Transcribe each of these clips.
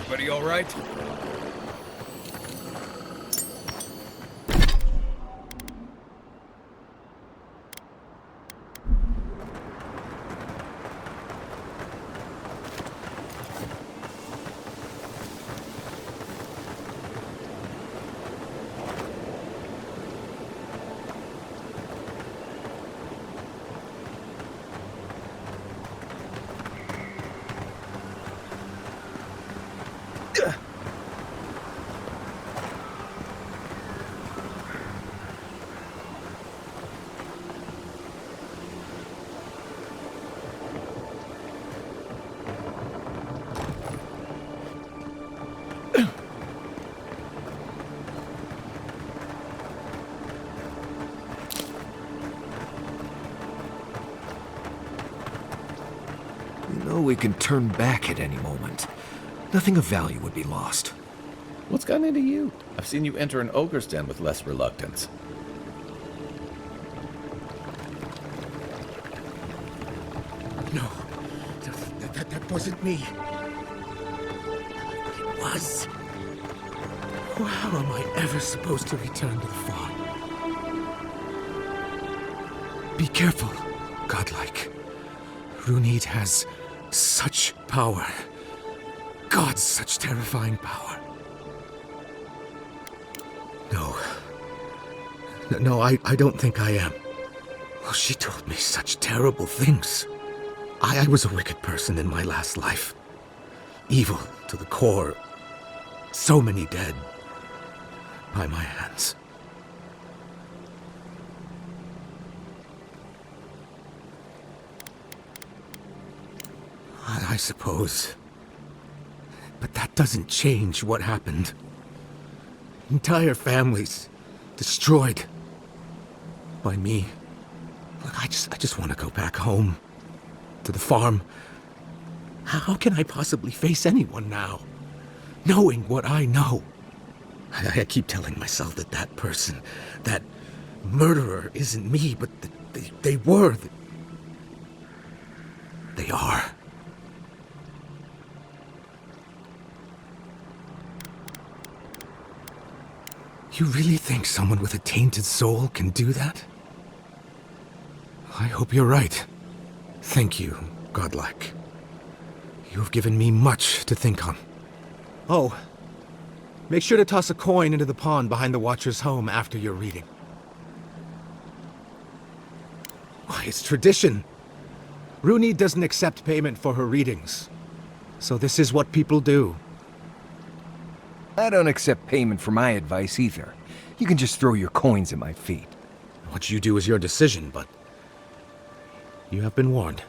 Everybody all right? We can turn back at any moment. Nothing of value would be lost. What's gotten into you? I've seen you enter an ogre's den with less reluctance. No, that wasn't me. It was. How am I ever supposed to return to the farm? Be careful, godlike. Runid has such power. God, such terrifying power. No, I don't think I am. Well, she told me such terrible things. I was a wicked person in my last life. Evil to the core. So many dead by my hands. I suppose. But that doesn't change what happened. Entire families destroyed by me. Look, I just want to go back home. To the farm. How can I possibly face anyone now? Knowing what I know. I keep telling myself that person, that murderer isn't me, but they were. They are. You really think someone with a tainted soul can do that? I hope you're right. Thank you, godlike. You have given me much to think on. Oh, make sure to toss a coin into the pond behind the Watcher's home after your reading. Why, it's tradition. Runid doesn't accept payment for her readings. So this is what people do. I don't accept payment for my advice either. You can just throw your coins at my feet. What you do is your decision, but you have been warned.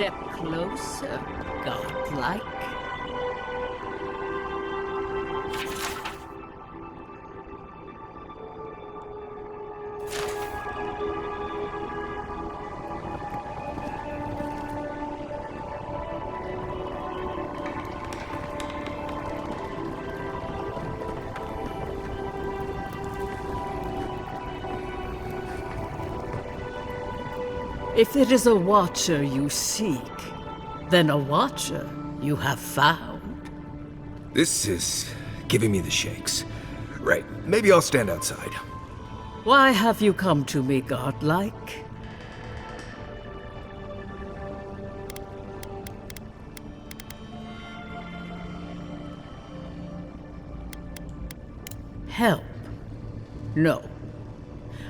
step closer, godlike. If it is a watcher you seek, then a watcher you have found. This is giving me the shakes. Right, maybe I'll stand outside. Why have you come to me, godlike? Help? No.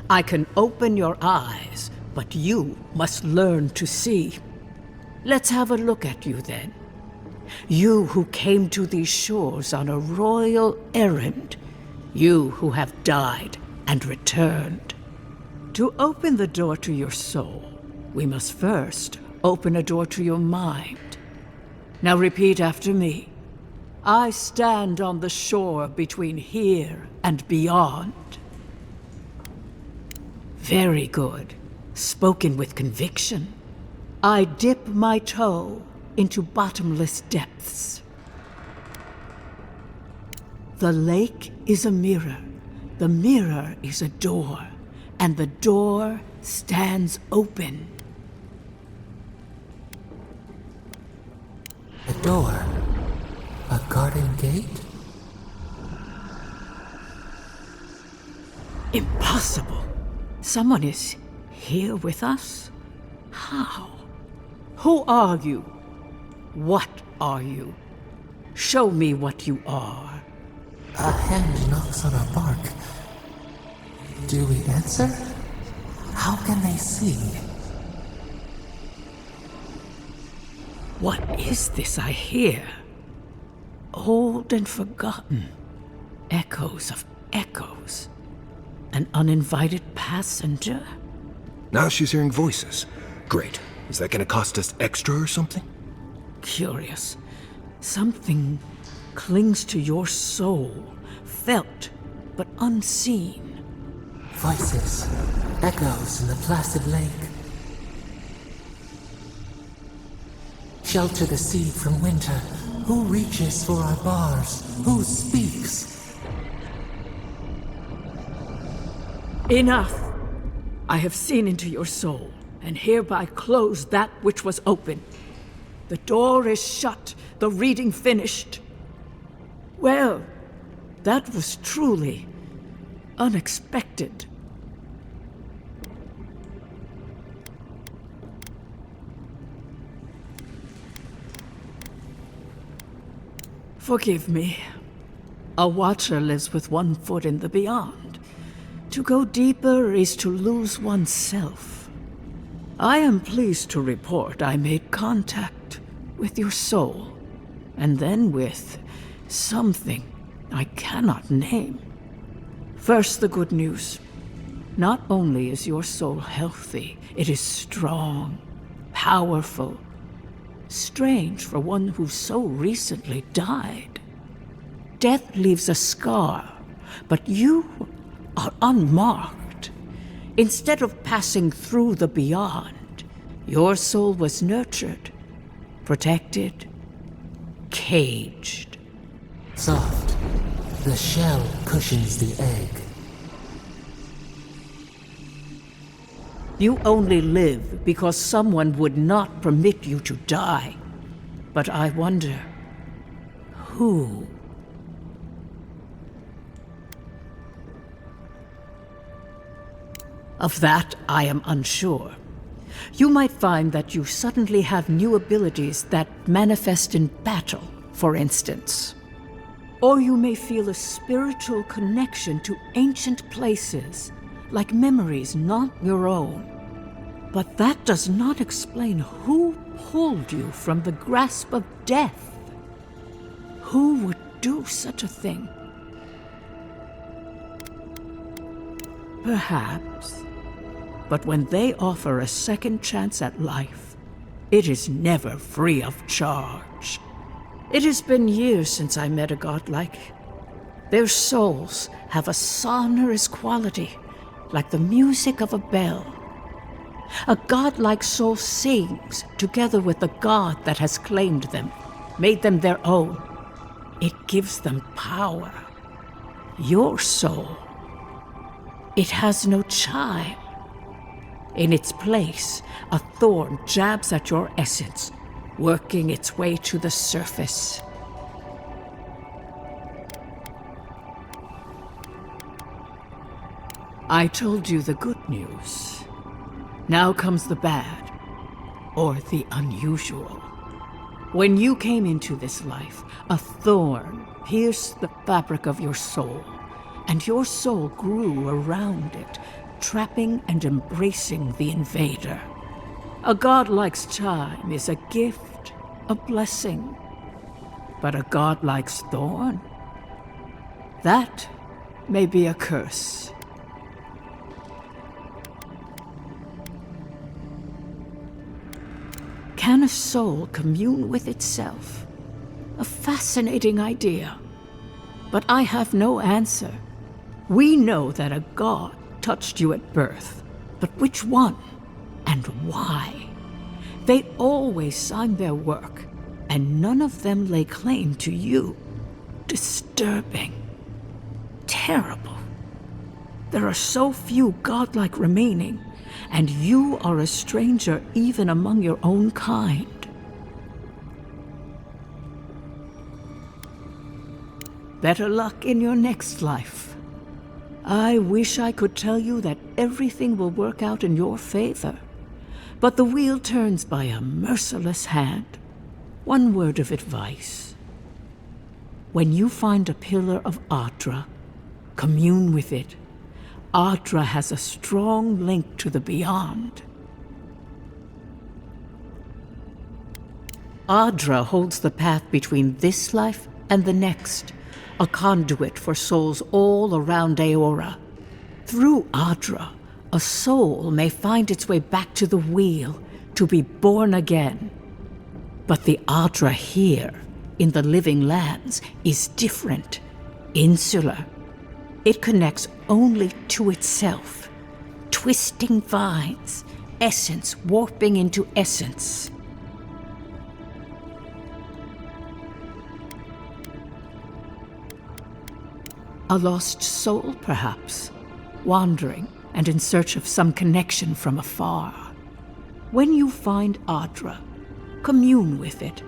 I can open your eyes, but you must learn to see. Let's have a look at you then. You who came to these shores on a royal errand. You who have died and returned. To open the door to your soul, we must first open a door to your mind. Now repeat after me. I stand on the shore between here and beyond. Very good. Spoken with conviction. I dip my toe into bottomless depths. The lake is a mirror. The mirror is a door. And the door stands open. A door? A garden gate? Impossible. Someone is here with us? How? Who are you? What are you? Show me what you are. A hand knocks on our bark. Do we answer? How can they see? What is this I hear? Old and forgotten. Echoes of echoes. An uninvited passenger? Now she's hearing voices. Great. Is that gonna cost us extra or something? Curious. Something clings to your soul, felt but unseen. Voices, echoes in the placid lake. Shelter the seed from winter. Who reaches for our bars? Who speaks? Enough! I have seen into your soul, and hereby close that which was open. The door is shut, the reading finished. Well, that was truly unexpected. Forgive me. A watcher lives with one foot in the beyond. To go deeper is to lose oneself. I am pleased to report I made contact with your soul, and then with something I cannot name. First, the good news. Not only is your soul healthy, it is strong, powerful. Strange for one who so recently died. Death leaves a scar, but you are unmarked. Instead of passing through the beyond, your soul was nurtured, protected, caged. Soft. The shell cushions the egg. You only live because someone would not permit you to die. But I wonder, who? Of that, I am unsure. You might find that you suddenly have new abilities that manifest in battle, for instance. Or you may feel a spiritual connection to ancient places, like memories not your own. But that does not explain who pulled you from the grasp of death. Who would do such a thing? Perhaps. But when they offer a second chance at life, it is never free of charge. It has been years since I met a godlike. Their souls have a sonorous quality, like the music of a bell. A godlike soul sings together with the god that has claimed them, made them their own. It gives them power. Your soul, it has no chime. In its place, a thorn jabs at your essence, working its way to the surface. I told you the good news. Now comes the bad, or the unusual. When you came into this life, a thorn pierced the fabric of your soul, and your soul grew around it, trapping and embracing the invader. A godlike's chime is a gift, a blessing. But a godlike's thorn? That may be a curse. Can a soul commune with itself? A fascinating idea. But I have no answer. We know that a god touched you at birth, but which one and why? They always signed their work, and none of them lay claim to you. Disturbing. Terrible. There are so few godlike remaining, and you are a stranger even among your own kind. Better luck in your next life. I wish I could tell you that everything will work out in your favor, but the wheel turns by a merciless hand. One word of advice. When you find a pillar of Adra, commune with it. Adra has a strong link to the beyond. Adra holds the path between this life and the next, a conduit for souls all around Aora. Through Adra, a soul may find its way back to the wheel to be born again. But the Adra here, in the living lands, is different, insular. It connects only to itself. Twisting vines, essence warping into essence. A lost soul, perhaps, wandering and in search of some connection from afar. When you find Adra, commune with it.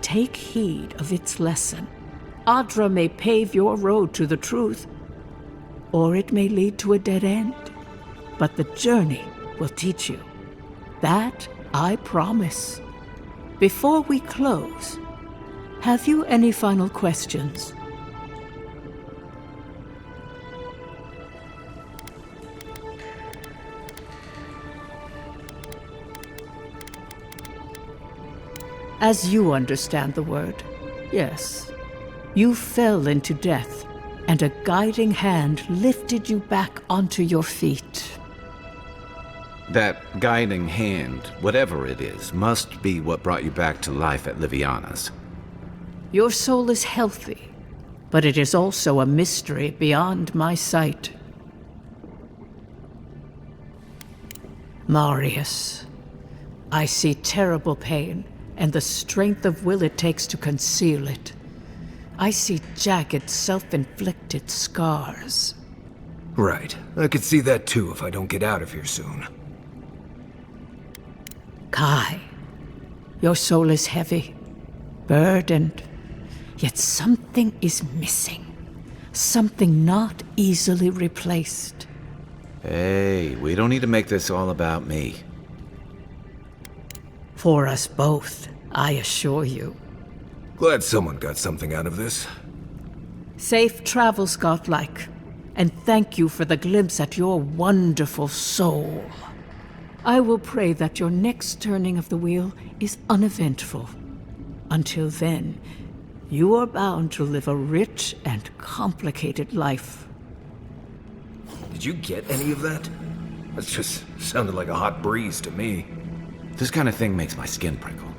Take heed of its lesson. Adra may pave your road to the truth, or it may lead to a dead end. But the journey will teach you. That I promise. Before we close, have you any final questions? As you understand the word, yes. You fell into death, and a guiding hand lifted you back onto your feet. That guiding hand, whatever it is, must be what brought you back to life at Liviana's. Your soul is healthy, but it is also a mystery beyond my sight. Marius, I see terrible pain and the strength of will it takes to conceal it. I see jagged, self-inflicted scars. Right. I could see that too if I don't get out of here soon. Kai, your soul is heavy, burdened, yet something is missing. Something not easily replaced. Hey, we don't need to make this all about me. For us both, I assure you. Glad someone got something out of this. Safe travels, godlike, and thank you for the glimpse at your wonderful soul. I will pray that your next turning of the wheel is uneventful. Until then, you are bound to live a rich and complicated life. Did you get any of that? That just sounded like a hot breeze to me. This kind of thing makes my skin prickle.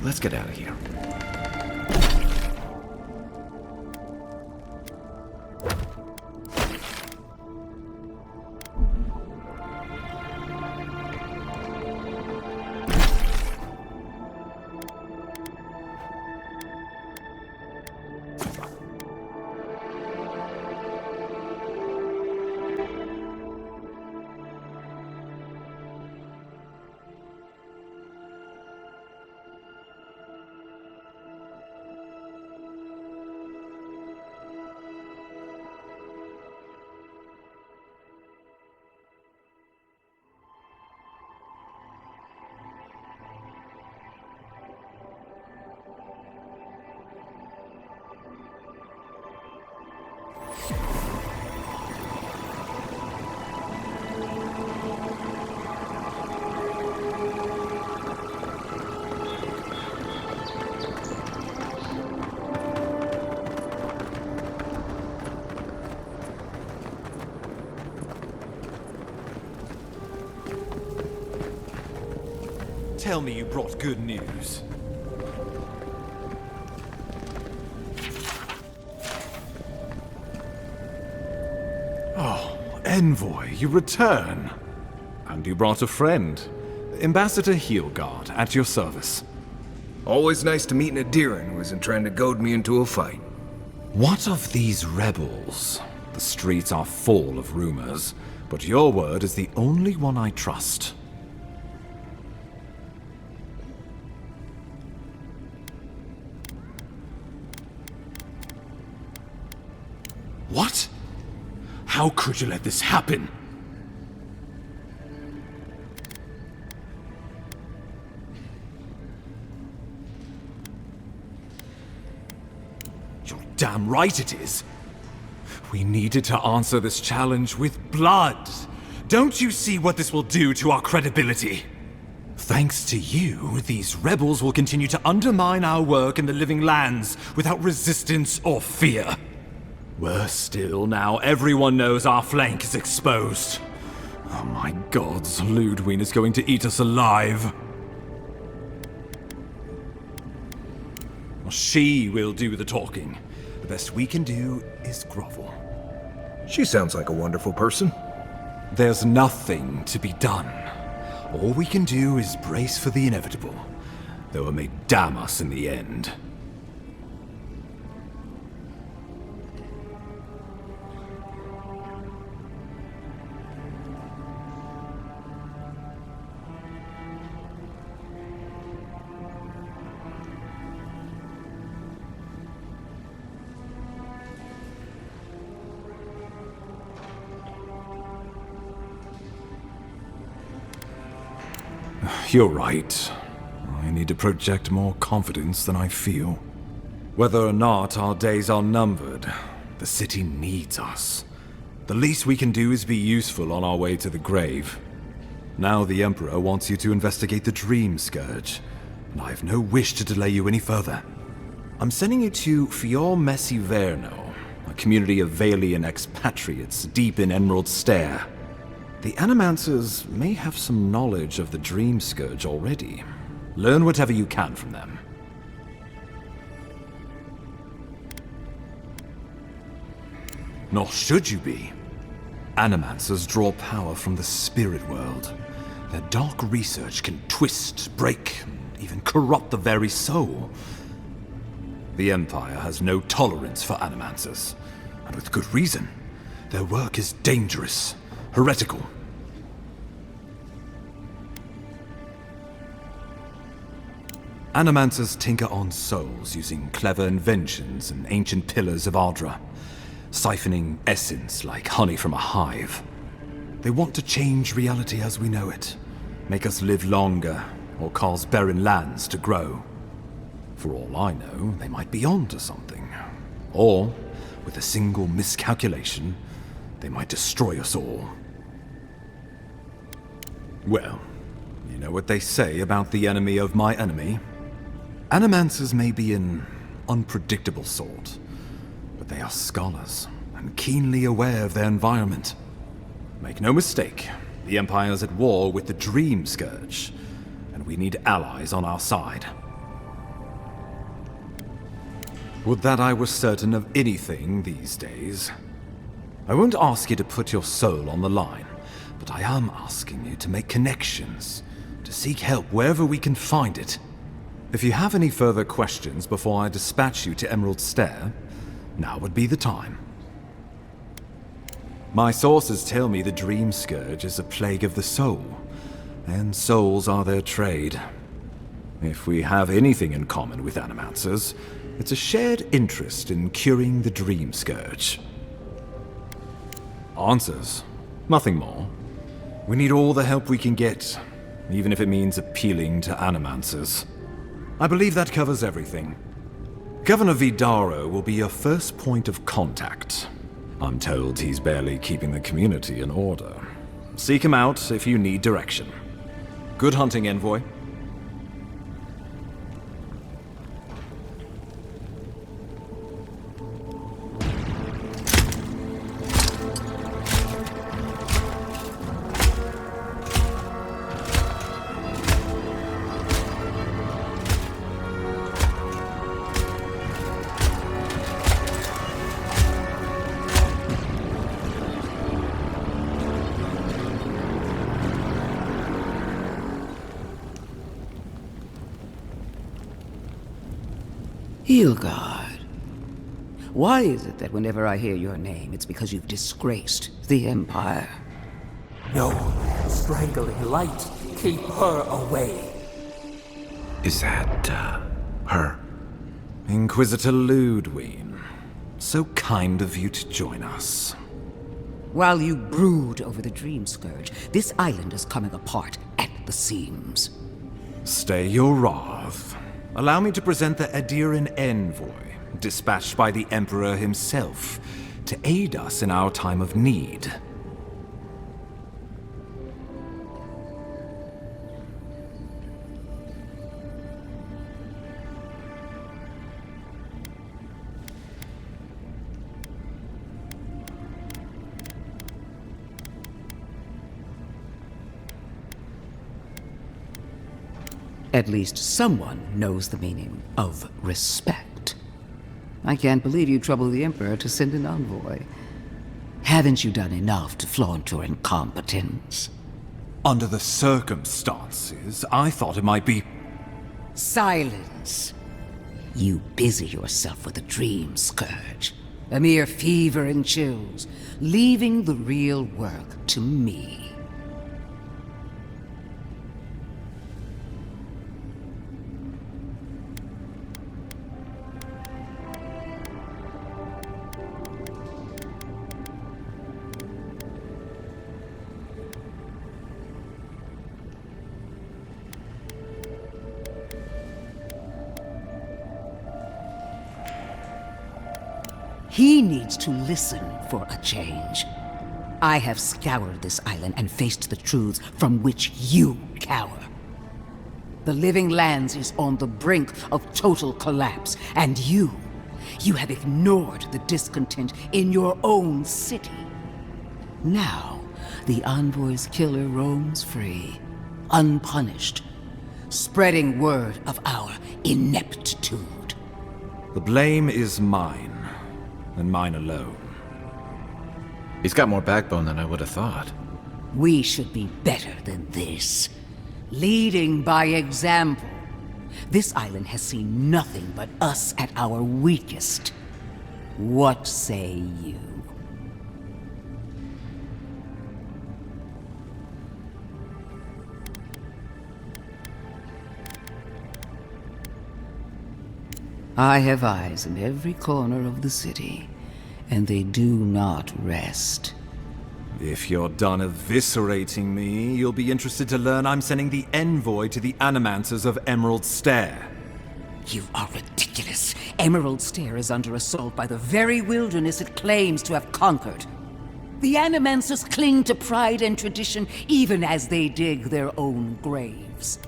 Let's get out of here. Tell me you brought good news. Oh, Envoy, you return. And you brought a friend. Ambassador Heelguard, at your service. Always nice to meet an Adiran who isn't trying to goad me into a fight. What of these rebels? The streets are full of rumors, but your word is the only one I trust. What? How could you let this happen? You're damn right it is. We needed to answer this challenge with blood. Don't you see what this will do to our credibility? Thanks to you, these rebels will continue to undermine our work in the Living Lands without resistance or fear. Worse still, now everyone knows our flank is exposed. Oh my gods, Ludwig is going to eat us alive. She will do the talking. The best we can do is grovel. She sounds like a wonderful person. There's nothing to be done. All we can do is brace for the inevitable, though it may damn us in the end. You're right. I need to project more confidence than I feel. Whether or not our days are numbered, the city needs us. The least we can do is be useful on our way to the grave. Now the Emperor wants you to investigate the Dream Scourge, and I have no wish to delay you any further. I'm sending you to Fior Messi Verno, a community of Valian expatriates deep in Emerald Stair. The Animancers may have some knowledge of the Dream Scourge already. Learn whatever you can from them. Nor should you be. Animancers draw power from the spirit world. Their dark research can twist, break, and even corrupt the very soul. The Empire has no tolerance for Animancers, and with good reason. Their work is dangerous, heretical. Animancers tinker on souls using clever inventions and ancient pillars of Ardra, siphoning essence like honey from a hive. They want to change reality as we know it, make us live longer, or cause barren lands to grow. For all I know, they might be onto something. Or, with a single miscalculation, they might destroy us all. Well, you know what they say about the enemy of my enemy? Animancers may be an unpredictable sort, but they are scholars and keenly aware of their environment. Make no mistake, the Empire's at war with the Dream Scourge, and we need allies on our side. Would that I were certain of anything these days. I won't ask you to put your soul on the line, but I am asking you to make connections, to seek help wherever we can find it. If you have any further questions before I dispatch you to Emerald Stair, now would be the time. My sources tell me the Dream Scourge is a plague of the soul, and souls are their trade. If we have anything in common with Animancers, it's a shared interest in curing the Dream Scourge. Answers. Nothing more. We need all the help we can get, even if it means appealing to Animancers. I believe that covers everything. Governor Vidaro will be your first point of contact. I'm told he's barely keeping the community in order. Seek him out if you need direction. Good hunting, Envoy. Hilgard. Why is it that whenever I hear your name, it's because you've disgraced the Empire? No, strangling light. Keep her away. Is that, her? Inquisitor Ludwig. So kind of you to join us. While you brood over the Dream Scourge, this island is coming apart at the seams. Stay your wrath. Allow me to present the Adiran Envoy, dispatched by the Emperor himself, to aid us in our time of need. At least someone knows the meaning of respect. I can't believe you troubled the Emperor to send an envoy. Haven't you done enough to flaunt your incompetence? Under the circumstances, I thought it might be... Silence! You busy yourself with the Dream Scourge. A mere fever and chills, leaving the real work to me. He needs to listen for a change. I have scoured this island and faced the truths from which you cower. The Living Lands is on the brink of total collapse, and you have ignored the discontent in your own city. Now, the Envoy's killer roams free, unpunished, spreading word of our ineptitude. The blame is mine, and mine alone. He's got more backbone than I would have thought. We should be better than this. Leading by example. This island has seen nothing but us at our weakest. What say you? I have eyes in every corner of the city, and they do not rest. If you're done eviscerating me, you'll be interested to learn I'm sending the Envoy to the Animancers of Emerald Stair. You are ridiculous. Emerald Stair is under assault by the very wilderness it claims to have conquered. The Animancers cling to pride and tradition even as they dig their own graves.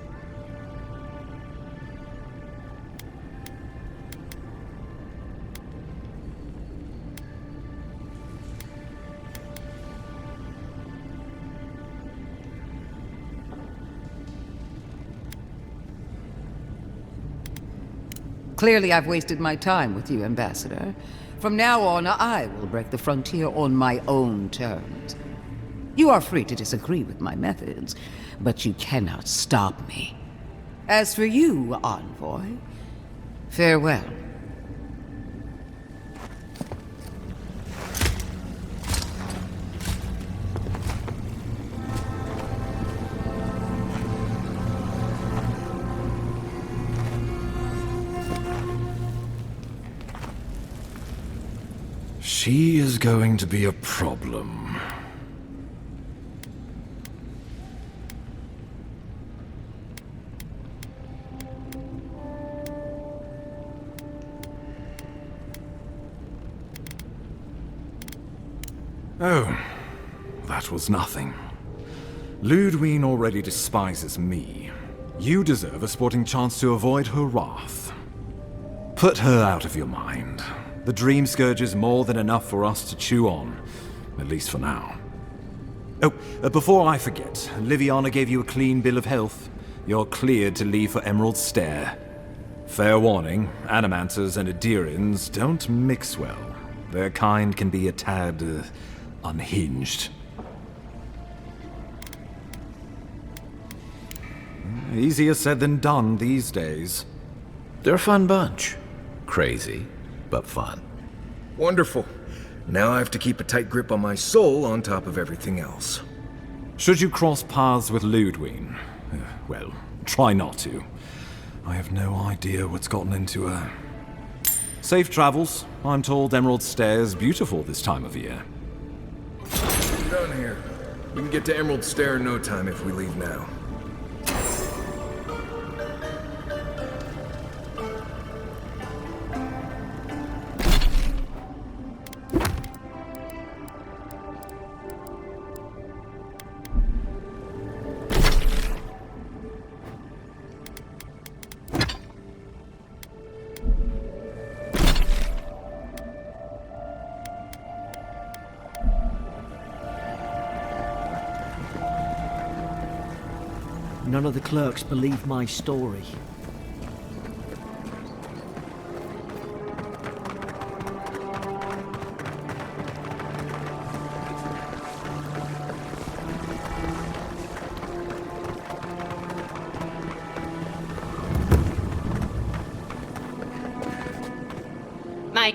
Clearly, I've wasted my time with you, Ambassador. From now on, I will break the frontier on my own terms. You are free to disagree with my methods, but you cannot stop me. As for you, Envoy, farewell. She is going to be a problem. Oh, that was nothing. Ludwine already despises me. You deserve a sporting chance to avoid her wrath. Put her out of your mind. The Dream Scourge is more than enough for us to chew on, at least for now. Oh, before I forget, Liviana gave you a clean bill of health. You're cleared to leave for Emerald Stair. Fair warning, Animanters and Adirians don't mix well. Their kind can be a tad, unhinged. Easier said than done these days. They're a fun bunch. Crazy, but fun. Wonderful. Now I have to keep a tight grip on my soul on top of everything else. Should you cross paths with Ludwine, well, try not to. I have no idea what's gotten into her. Safe travels. I'm told Emerald Stair is beautiful this time of year. Done here. We can get to Emerald Stair in no time if we leave now. None of the clerks believe my story. Mate.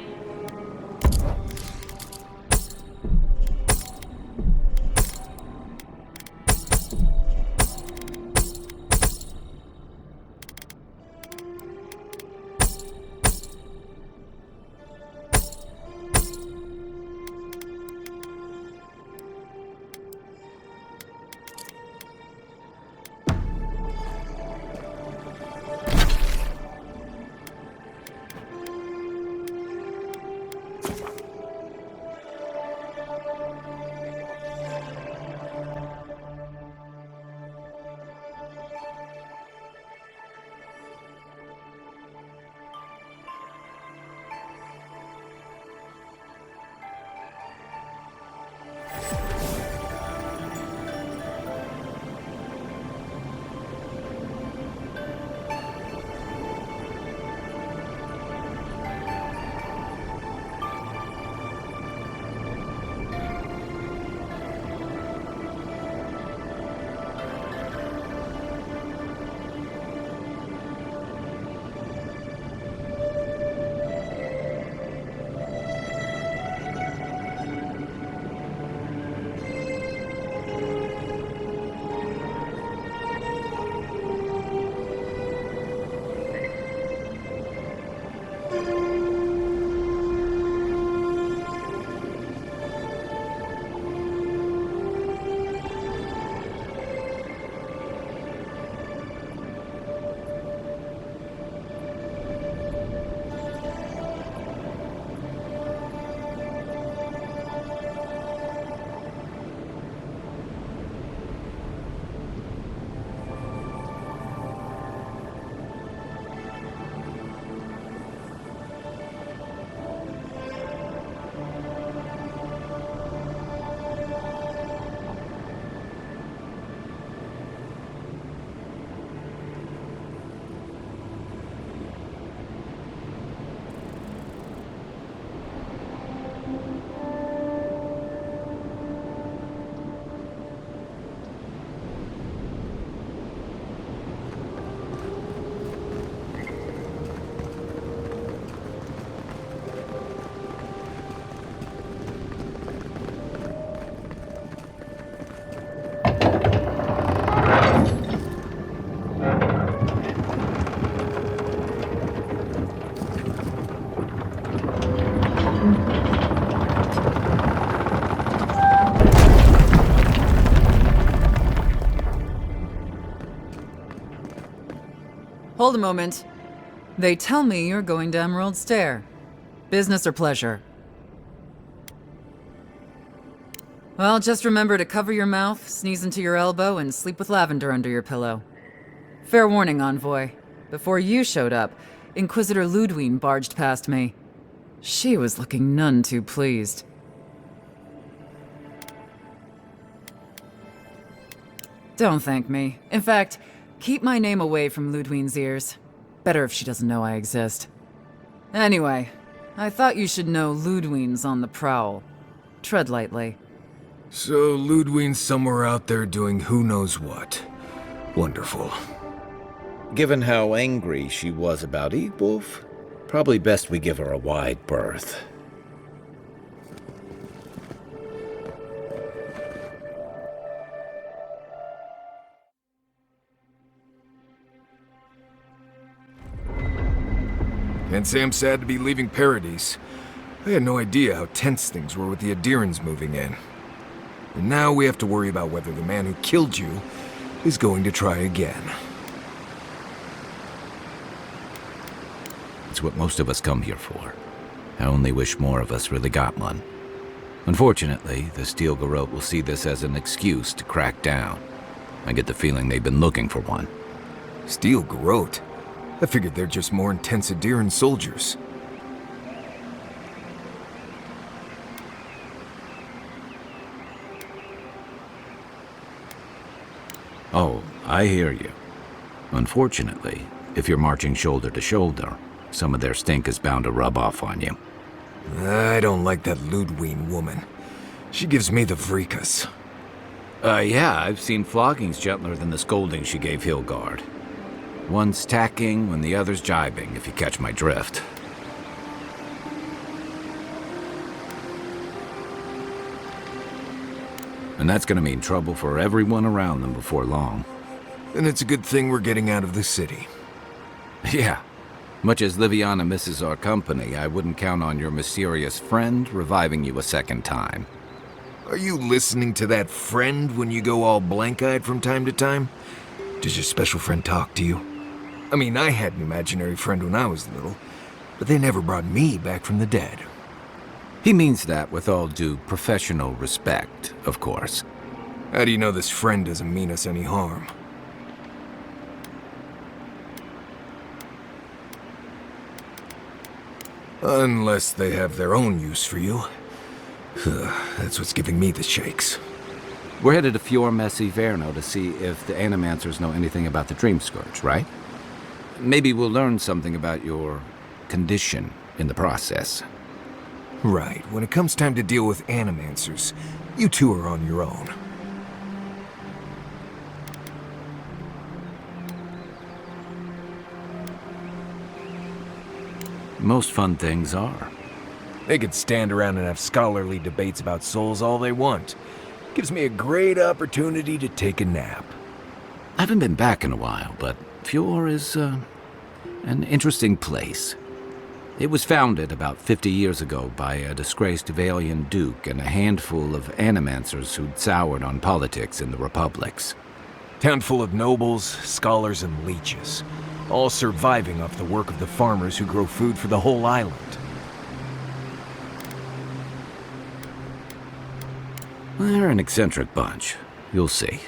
Hold a moment. They tell me you're going to Emerald Stair. Business or pleasure? Well, just remember to cover your mouth, sneeze into your elbow, and sleep with lavender under your pillow. Fair warning, Envoy. Before you showed up, Inquisitor Ludwine barged past me. She was looking none too pleased. Don't thank me. In fact, keep my name away from Ludwine's ears. Better if she doesn't know I exist. Anyway, I thought you should know Ludwine's on the prowl. Tread lightly. So Ludwine's somewhere out there doing who knows what. Wonderful. Given how angry she was about Eatwolf, probably best we give her a wide berth. Can't say I'm sad to be leaving Paradise. I had no idea how tense things were with the Adirans moving in. And now we have to worry about whether the man who killed you is going to try again. It's what most of us come here for. I only wish more of us really got one. Unfortunately, the Steel Garrote will see this as an excuse to crack down. I get the feeling they've been looking for one. Steel Garrote? I figured they're just more intense Adiran soldiers. Oh, I hear you. Unfortunately, if you're marching shoulder to shoulder, some of their stink is bound to rub off on you. I don't like that Ludwine woman. She gives me the vrikas. Yeah, I've seen floggings gentler than the scolding she gave Hilgard. One's tacking when the other's jibing, if you catch my drift. And that's gonna mean trouble for everyone around them before long. And it's a good thing we're getting out of the city. Yeah. Much as Liviana misses our company, I wouldn't count on your mysterious friend reviving you a second time. Are you listening to that friend when you go all blank-eyed from time to time? Does your special friend talk to you? I mean, I had an imaginary friend when I was little, but they never brought me back from the dead. He means that with all due professional respect, of course. How do you know this friend doesn't mean us any harm? Unless they have their own use for you. That's what's giving me the shakes. We're headed to Fior Messi Verno to see if the Animancers know anything about the Dream Scourge, right? Maybe we'll learn something about your condition in the process. Right. When it comes time to deal with Animancers, you two are on your own. Most fun things are. They could stand around and have scholarly debates about souls all they want. Gives me a great opportunity to take a nap. I haven't been back in a while, but Fior is, an interesting place. It was founded about 50 years ago by a disgraced Valian duke and a handful of Animancers who'd soured on politics in the republics. Town full of nobles, scholars, and leeches. All surviving off the work of the farmers who grow food for the whole island. They're an eccentric bunch. You'll see.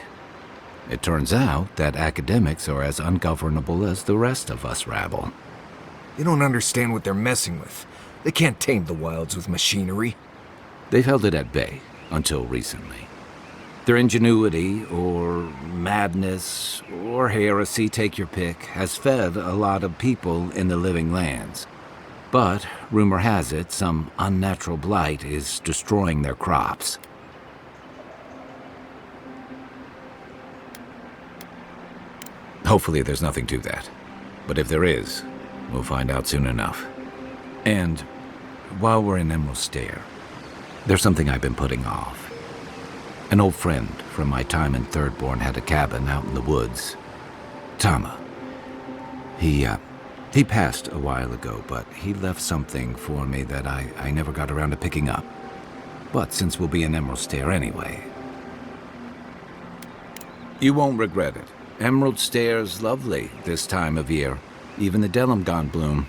It turns out that academics are as ungovernable as the rest of us rabble. They don't understand what they're messing with. They can't tame the wilds with machinery. They've held it at bay, until recently. Their ingenuity, or madness, or heresy, take your pick, has fed a lot of people in the living lands. But, rumor has it, some unnatural blight is destroying their crops. Hopefully there's nothing to that. But if there is, we'll find out soon enough. And while we're in Emerald Stair, there's something I've been putting off. An old friend from my time in Thirdborn had a cabin out in the woods. Tama. He passed a while ago, but he left something for me that I never got around to picking up. But since we'll be in Emerald Stair anyway... You won't regret it. Emerald Stair's lovely this time of year. Even the Delimgon bloom.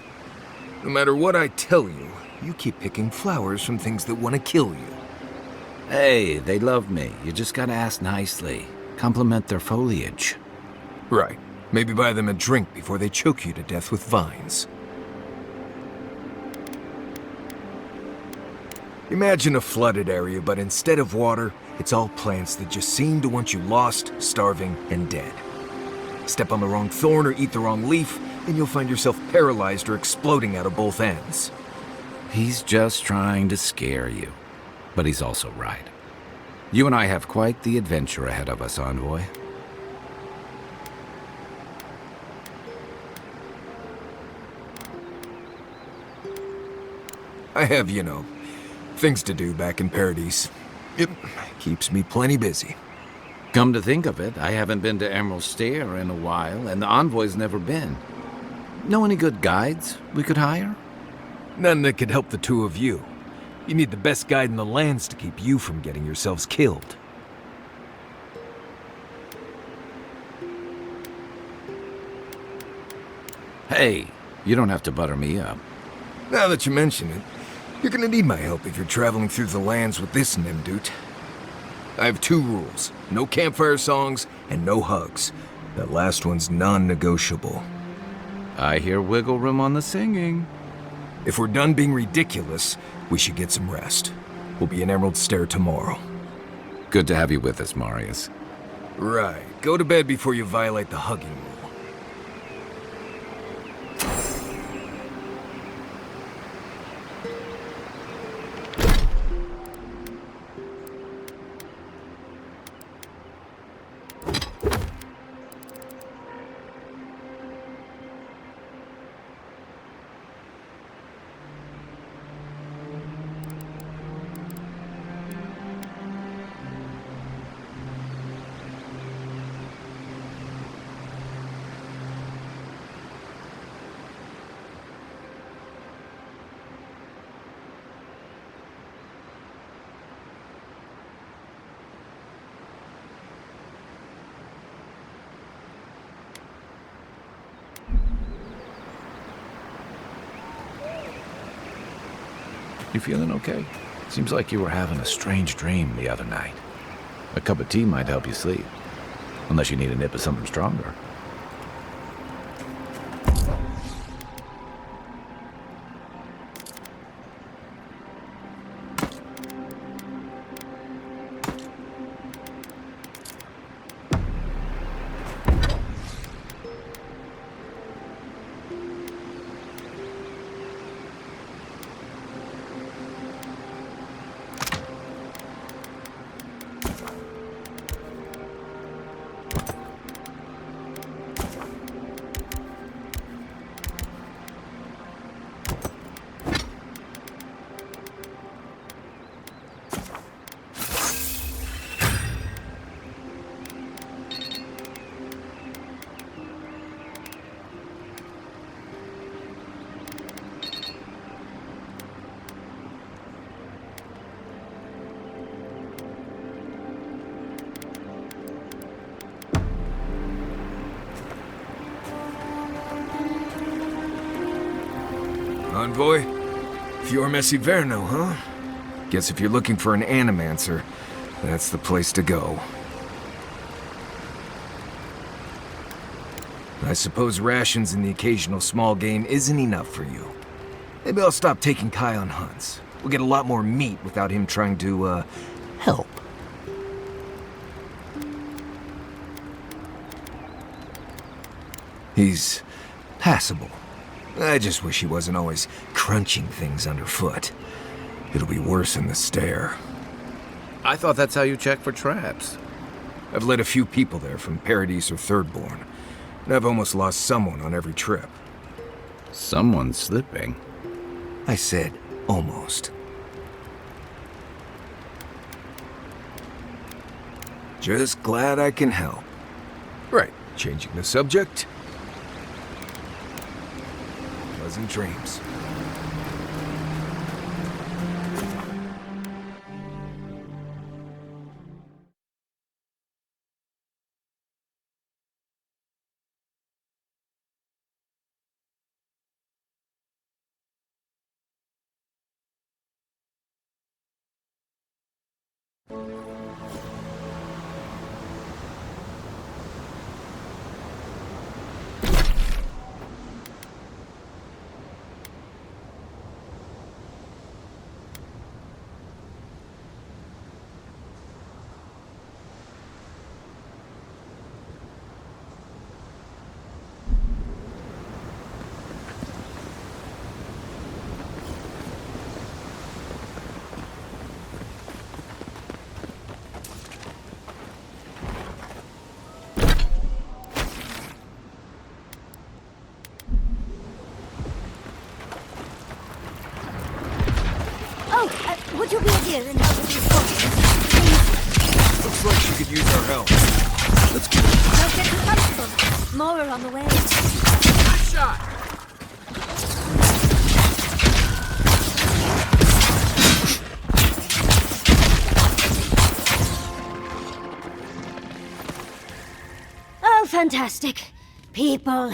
No matter what I tell you, you keep picking flowers from things that want to kill you. Hey, they love me. You just gotta ask nicely. Compliment their foliage. Right. Maybe buy them a drink before they choke you to death with vines. Imagine a flooded area, but instead of water, it's all plants that just seem to want you lost, starving, and dead. Step on the wrong thorn or eat the wrong leaf, and you'll find yourself paralyzed or exploding out of both ends. He's just trying to scare you. But he's also right. You and I have quite the adventure ahead of us, Envoy. I have, things to do back in Paradise. It keeps me plenty busy. Come to think of it, I haven't been to Emerald Stair in a while, and the Envoy's never been. Know any good guides we could hire? None that could help the two of you. You need the best guide in the lands to keep you from getting yourselves killed. Hey, you don't have to butter me up. Now that you mention it, you're gonna need my help if you're traveling through the lands with this Nimdude. I have 2 rules. No campfire songs and no hugs. That last one's non-negotiable. I hear wiggle room on the singing. If we're done being ridiculous, we should get some rest. We'll be in Emerald Stair tomorrow. Good to have you with us, Marius. Right. Go to bed before you violate the hugging rule. You feeling okay? Seems like you were having a strange dream the other night. A cup of tea might help you sleep. Unless you need a nip of something stronger. Envoy? Fior Messiverno, huh? Guess if you're looking for an animancer, that's the place to go. I suppose rations and the occasional small game isn't enough for you. Maybe I'll stop taking Kai on hunts. We'll get a lot more meat without him trying to, help. He's passable. I just wish he wasn't always crunching things underfoot. It'll be worse in the stair. I thought that's how you check for traps. I've led a few people there from Paradise or Thirdborn, and I've almost lost someone on every trip. Someone's slipping. I said almost. Just glad I can help. Right, changing the subject. Pleasant dreams. Would you be here and help us respond? Looks like she could use our help. Let's get Don't get too comfortable. More are on the way. Nice shot! Oh, fantastic. People.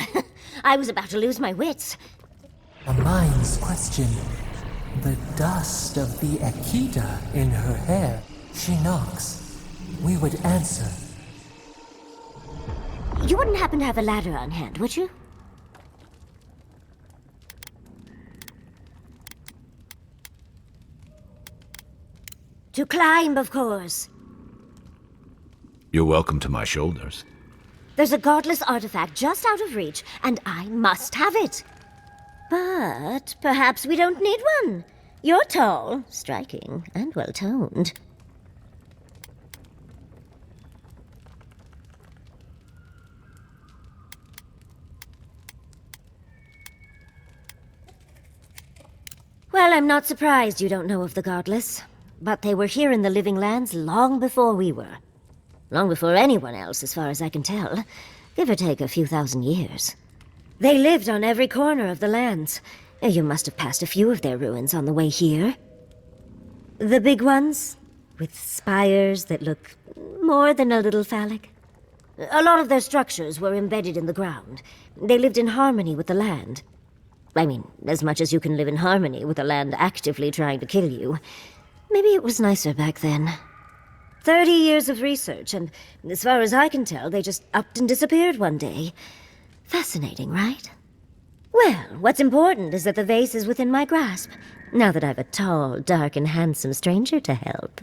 I was about to lose my wits. A mind's question. The dust of the Akita in her hair. She knocks. We would answer. You wouldn't happen to have a ladder on hand, would you? To climb, of course. You're welcome to my shoulders. There's a godless artifact just out of reach, and I must have it. But perhaps we don't need one. You're tall, striking, and well-toned. Well, I'm not surprised you don't know of the Godless. But they were here in the Living Lands long before we were. Long before anyone else, as far as I can tell. Give or take a few thousand years. They lived on every corner of the lands. You must have passed a few of their ruins on the way here. The big ones, with spires that look more than a little phallic. A lot of their structures were embedded in the ground. They lived in harmony with the land. I mean, as much as you can live in harmony with the land actively trying to kill you. Maybe it was nicer back then. 30 years of research, and as far as I can tell, they just upped and disappeared one day. Fascinating, right? Well, what's important is that the vase is within my grasp, now that I've a tall, dark, and handsome stranger to help.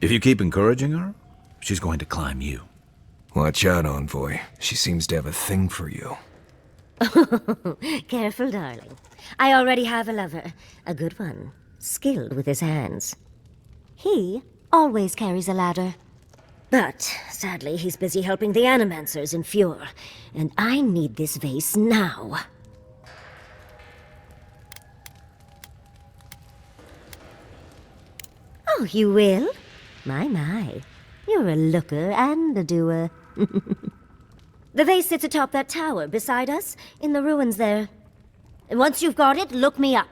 If you keep encouraging her, she's going to climb you. Watch out, Envoy. She seems to have a thing for you. Careful, darling. I already have a lover. A good one. Skilled with his hands. He always carries a ladder. But, sadly, he's busy helping the Animancers in Fjord. And I need this vase now. Oh, you will? My. You're a looker and a doer. The vase sits atop that tower beside us, in the ruins there. Once you've got it, look me up.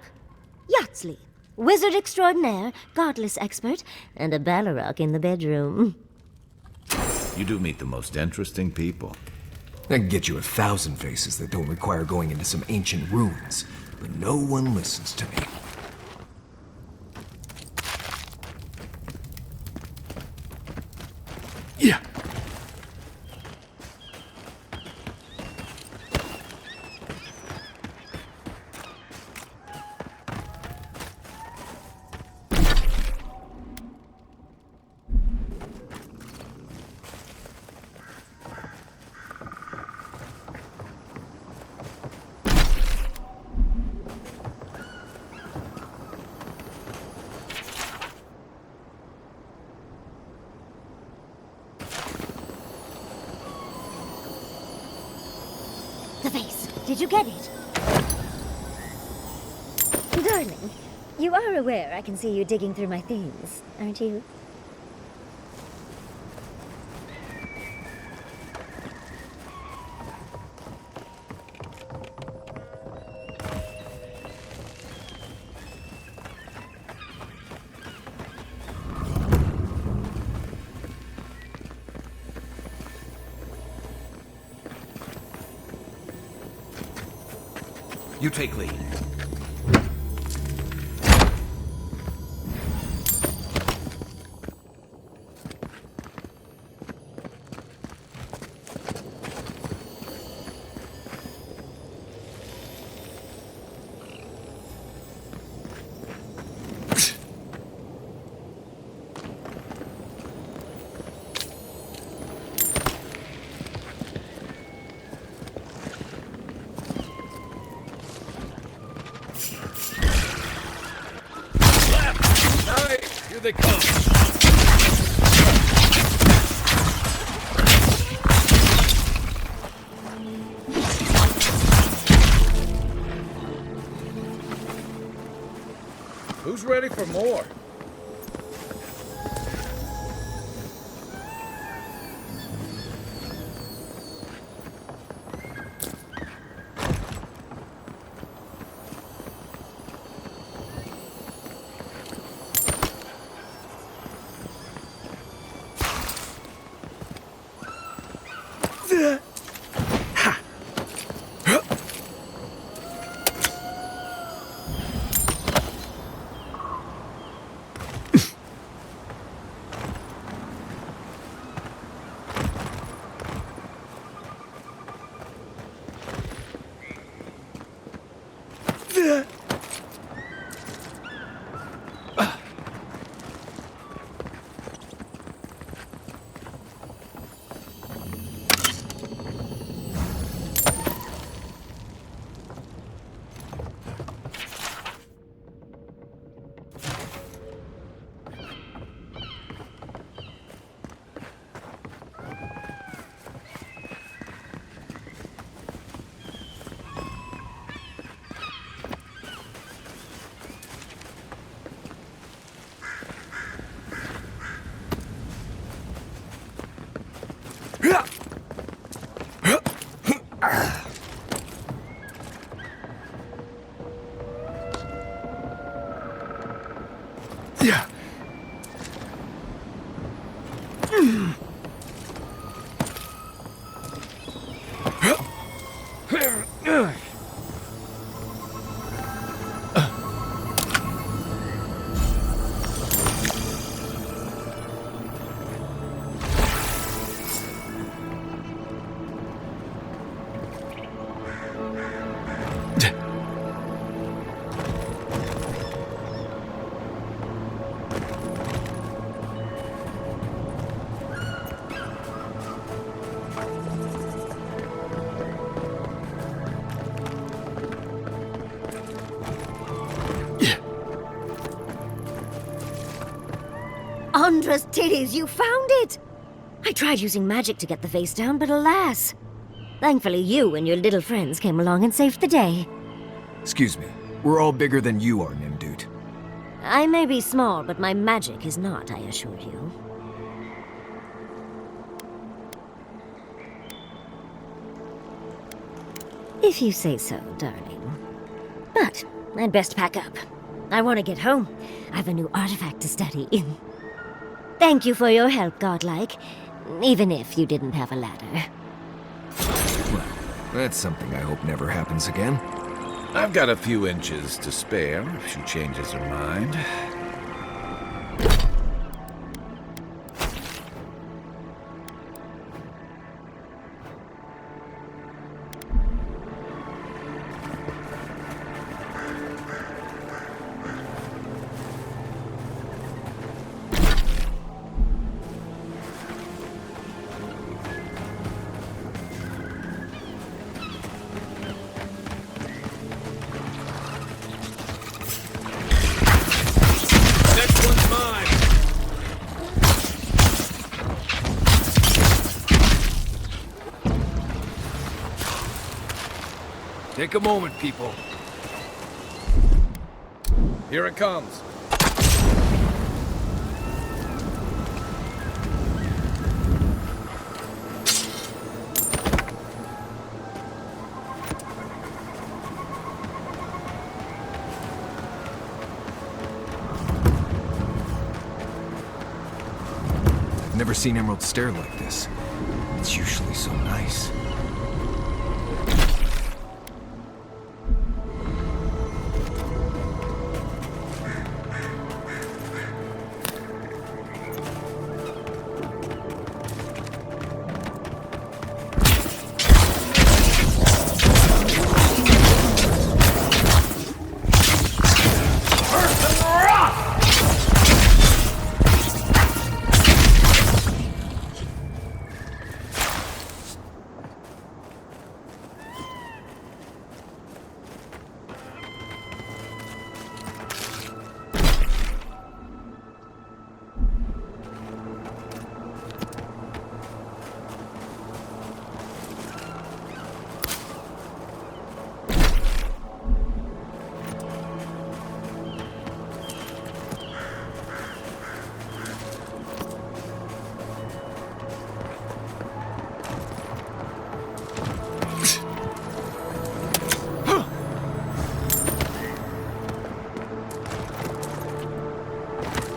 Yatsley, wizard extraordinaire, godless expert, and a Balrog in the bedroom. You do meet the most interesting people. I can get you 1,000 faces that don't require going into some ancient ruins, but no one listens to me. Yeah. The vase. Did you get it? Darling, you are aware I can see you digging through my things, aren't you? You take lead. Here they come. Who's ready for more? Andra's titties, you found it! I tried using magic to get the face down, but alas. Thankfully you and your little friends came along and saved the day. Excuse me. We're all bigger than you are, Nimdude. I may be small, but my magic is not, I assure you. If you say so, darling. But I'd best pack up. I want to get home. I've a new artifact to study. Thank you for your help, Godlike. Even if you didn't have a ladder. Well, that's something I hope never happens again. I've got a few inches to spare if she changes her mind. Take a moment, people. Here it comes. I've never seen Emerald Stair like this. It's usually so nice.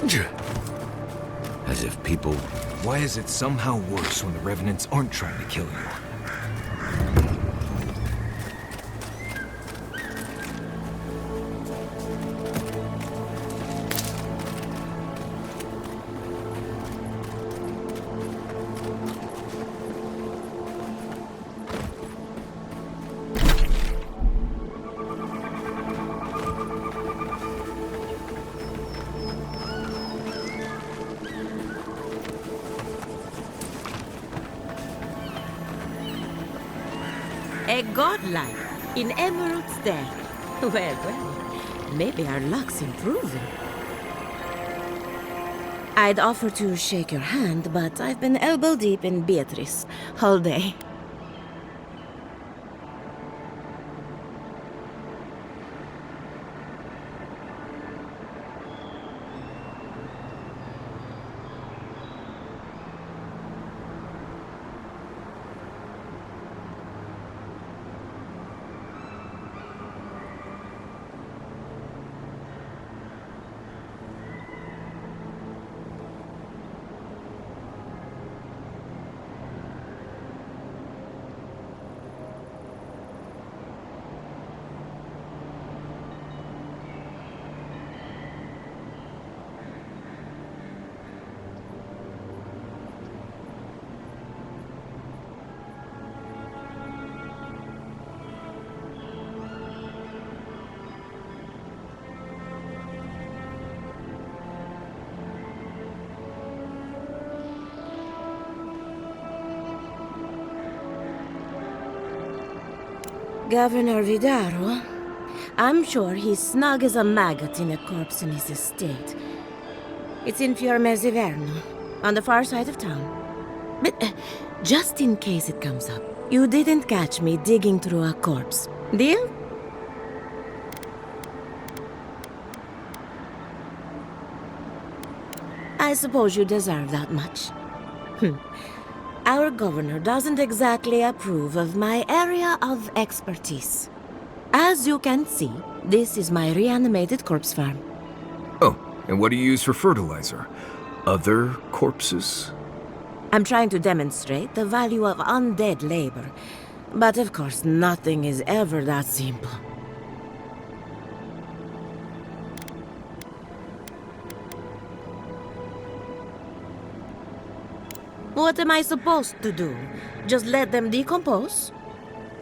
As if people... Why is it somehow worse when the Revenants aren't trying to kill you? A godlike in Emerald's Day. Well, maybe our luck's improving. I'd offer to shake your hand, but I've been elbow deep in Beatrice all day. Governor Vidaro, I'm sure he's snug as a maggot in a corpse in his estate. It's in Fiormezziverno, on the far side of town. But just in case it comes up, you didn't catch me digging through a corpse. Deal? I suppose you deserve that much. Our governor doesn't exactly approve of my area of expertise. As you can see, this is my reanimated corpse farm. Oh, and what do you use for fertilizer? Other corpses? I'm trying to demonstrate the value of undead labor. But of course, nothing is ever that simple. What am I supposed to do? Just let them decompose?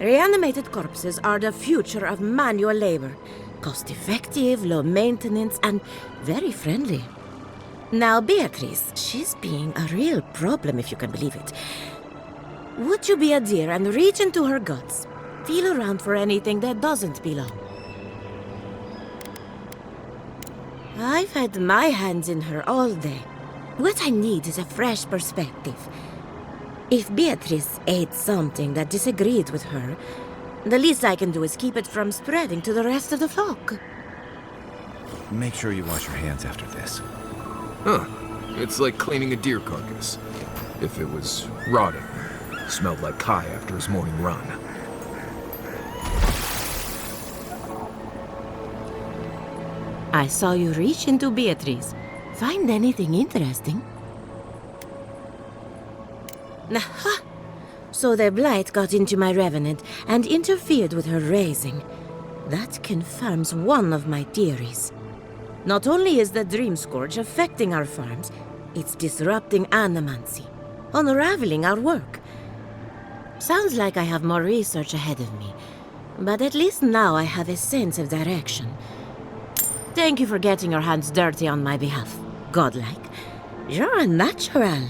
Reanimated corpses are the future of manual labor. Cost-effective, low maintenance, and very friendly. Now, Beatrice, she's being a real problem, if you can believe it. Would you be a dear and reach into her guts? Feel around for anything that doesn't belong. I've had my hands in her all day. What I need is a fresh perspective. If Beatrice ate something that disagreed with her, the least I can do is keep it from spreading to the rest of the flock. Make sure you wash your hands after this. Huh. It's like cleaning a deer carcass. If it was rotting, smelled like Kai after his morning run. I saw you reach into Beatrice. Find anything interesting? Aha! So the blight got into my revenant and interfered with her raising. That confirms one of my theories. Not only is the Dream Scourge affecting our farms, it's disrupting animancy, unraveling our work. Sounds like I have more research ahead of me, but at least now I have a sense of direction. Thank you for getting your hands dirty on my behalf. Godlike. You're a natural.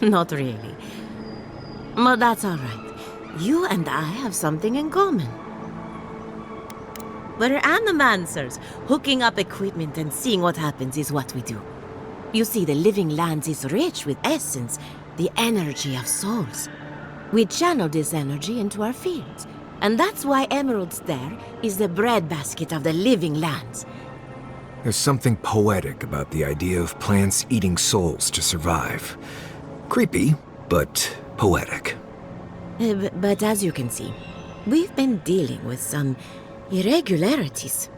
Not really. But that's all right. You and I have something in common. We're animancers. Hooking up equipment and seeing what happens is what we do. You see, the living lands is rich with essence, the energy of souls. We channel this energy into our fields. And that's why Emerald's There is the breadbasket of the living lands. There's something poetic about the idea of plants eating souls to survive. Creepy, but poetic. But as you can see, we've been dealing with some irregularities.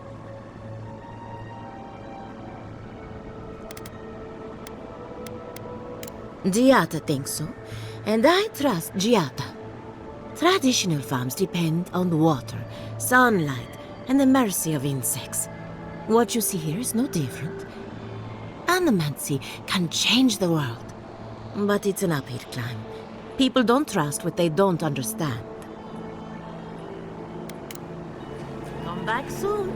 Giata thinks so, and I trust Giata. Traditional farms depend on water, sunlight, and the mercy of insects. What you see here is no different. Animancy can change the world, but it's an uphill climb. People don't trust what they don't understand. Come back soon.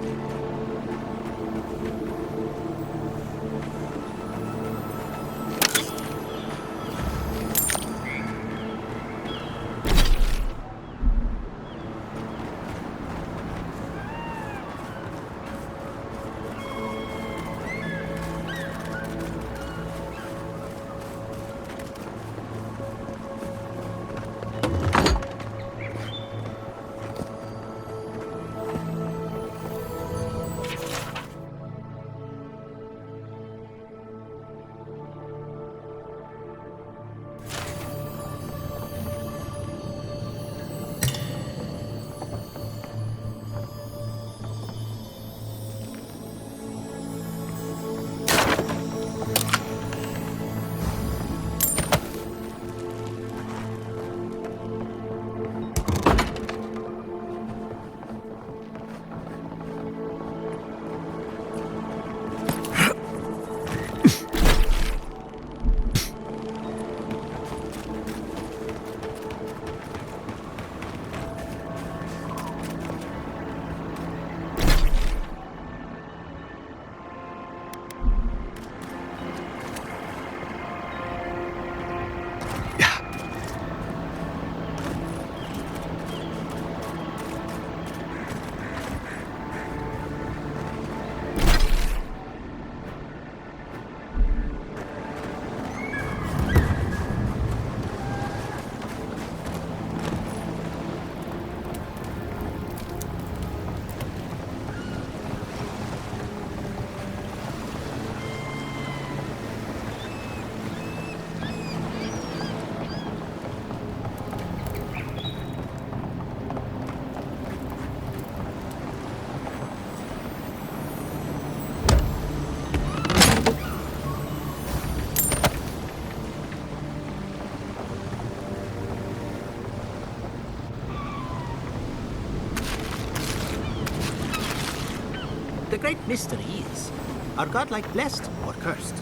The great mystery is, are godlike blessed or cursed?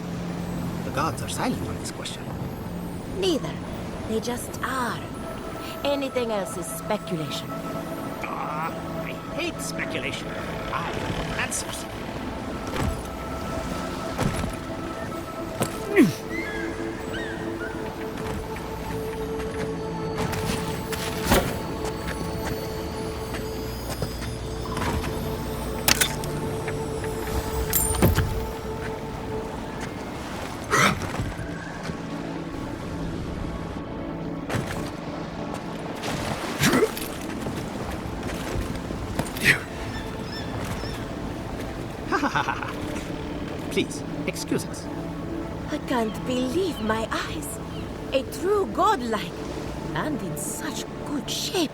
The gods are silent on this question. Neither. They just are. Anything else is speculation. I hate speculation. I want answers. Please, excuse us. I can't believe my eyes. A true godlike, and in such good shape.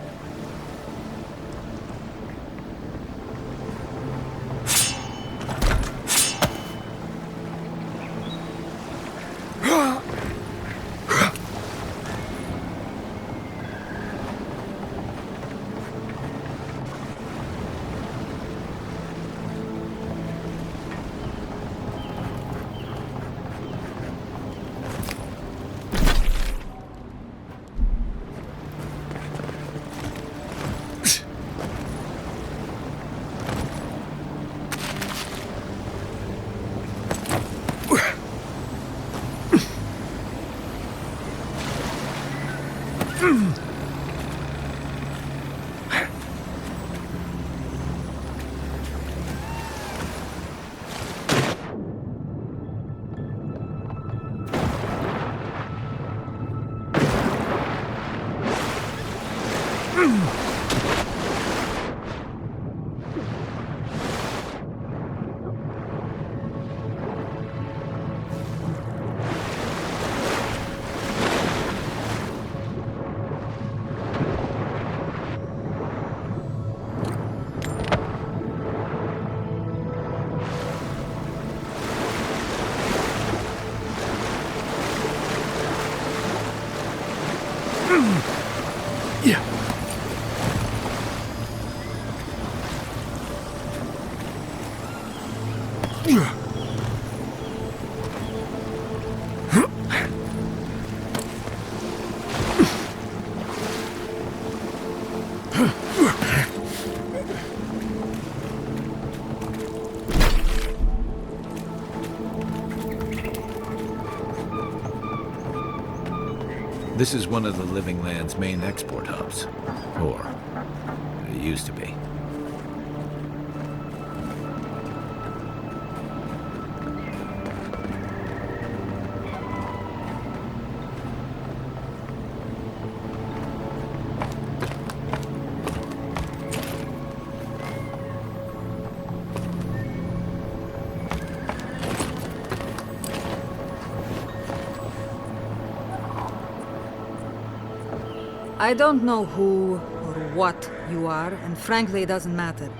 This is one of the Living Land's main export hubs. Or, it used to be. I don't know who or what you are, and frankly, it doesn't matter.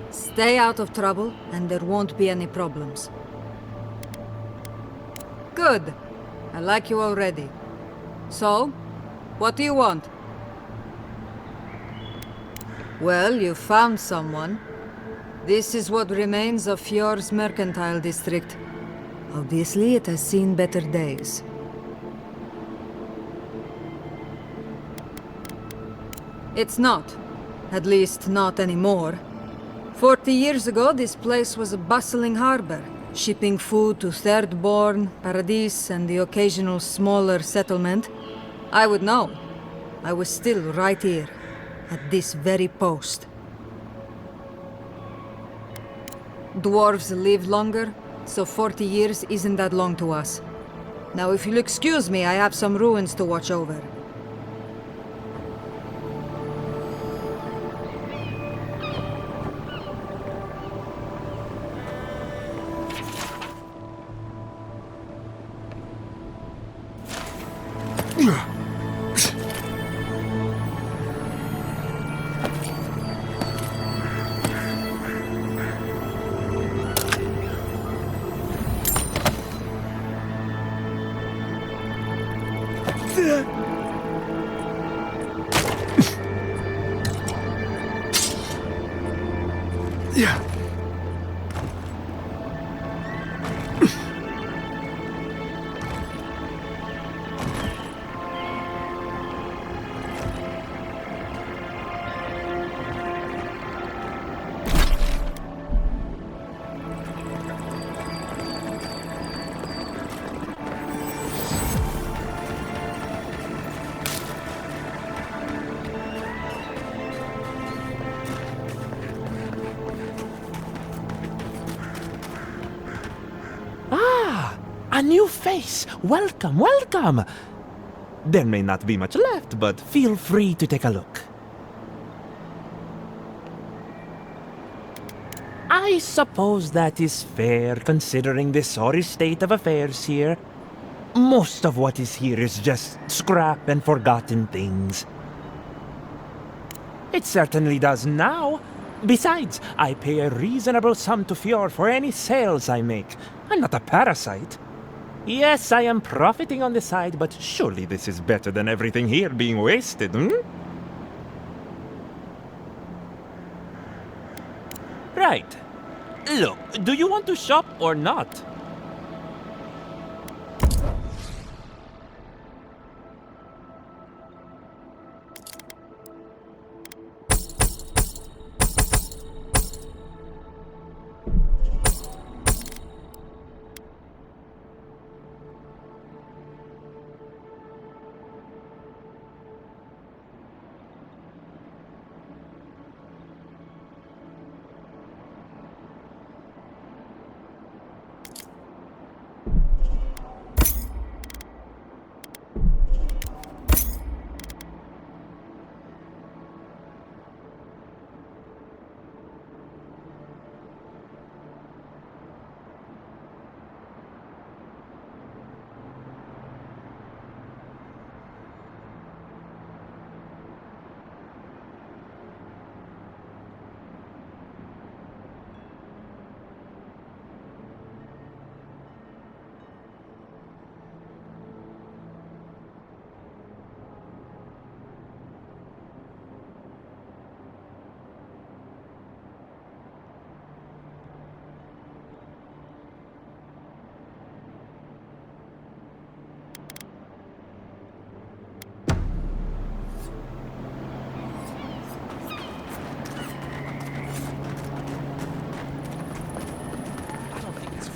Stay out of trouble, and there won't be any problems. Good. I like you already. So, what do you want? Well, you found someone. This is what remains of Fjord's mercantile district. Obviously, it has seen better days. It's not. At least, not anymore. 40 years ago, this place was a bustling harbor, shipping food to Thirdborn, Paradis, and the occasional smaller settlement. I would know. I was still right here, at this very post. Dwarves live longer, so 40 years isn't that long to us. Now, if you'll excuse me, I have some ruins to watch over. A new face! Welcome, welcome! There may not be much left, but feel free to take a look. I suppose that is fair, considering the sorry state of affairs here. Most of what is here is just scrap and forgotten things. It certainly does now. Besides, I pay a reasonable sum to Fjord for any sales I make. I'm not a parasite. Yes, I am profiting on the side, but surely this is better than everything here being wasted, Right. Look, do you want to shop or not?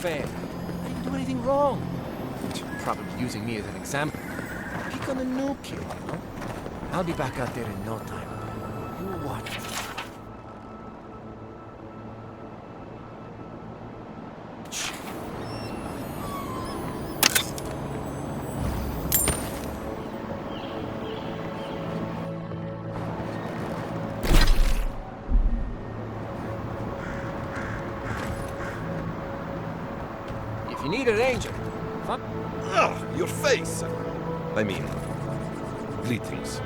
fan. I didn't do anything wrong. Probably using me as an example. Pick on a new kid, you know? I'll be back out there in no time. You watch. If you need a ranger, Your face! I mean, greetings.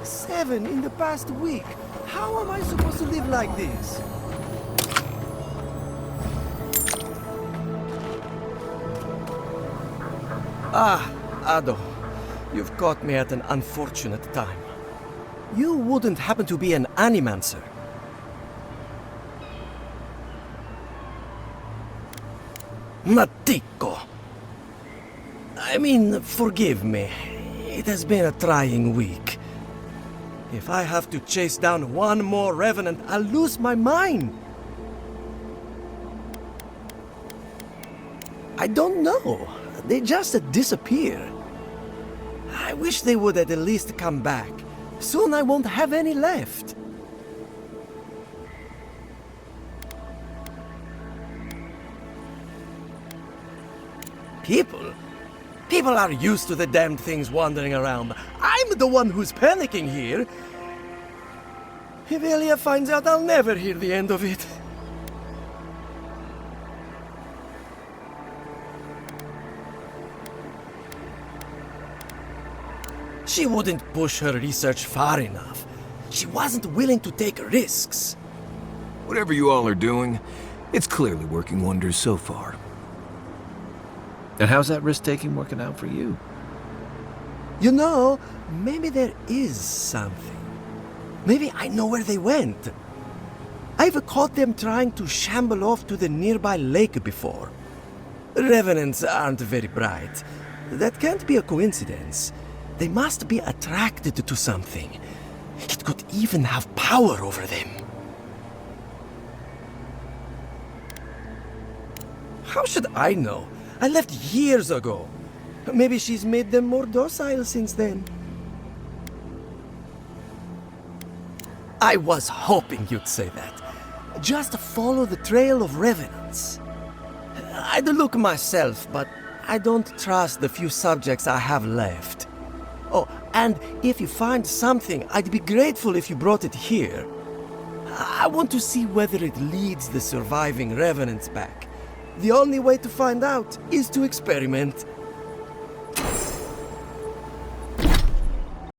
Seven in the past week. How am I supposed to live like this? Ah, Ado. You've caught me at an unfortunate time. You wouldn't happen to be an animancer. Matiko. I mean, forgive me. It has been a trying week. If I have to chase down one more revenant, I'll lose my mind. I don't know. They just disappear. I wish they would at least come back. Soon I won't have any left. People? People are used to the damned things wandering around. I'm the one who's panicking here. If Elia finds out, I'll never hear the end of it. She wouldn't push her research far enough. She wasn't willing to take risks. Whatever you all are doing, it's clearly working wonders so far. And how's that risk-taking working out for you? You know, maybe there is something. Maybe I know where they went. I've caught them trying to shamble off to the nearby lake before. Revenants aren't very bright. That can't be a coincidence. They must be attracted to something. It could even have power over them. How should I know? I left years ago. Maybe she's made them more docile since then. I was hoping you'd say that. Just follow the trail of revenants. I'd look myself, but I don't trust the few subjects I have left. Oh, and if you find something, I'd be grateful if you brought it here. I want to see whether it leads the surviving revenants back. The only way to find out is to experiment.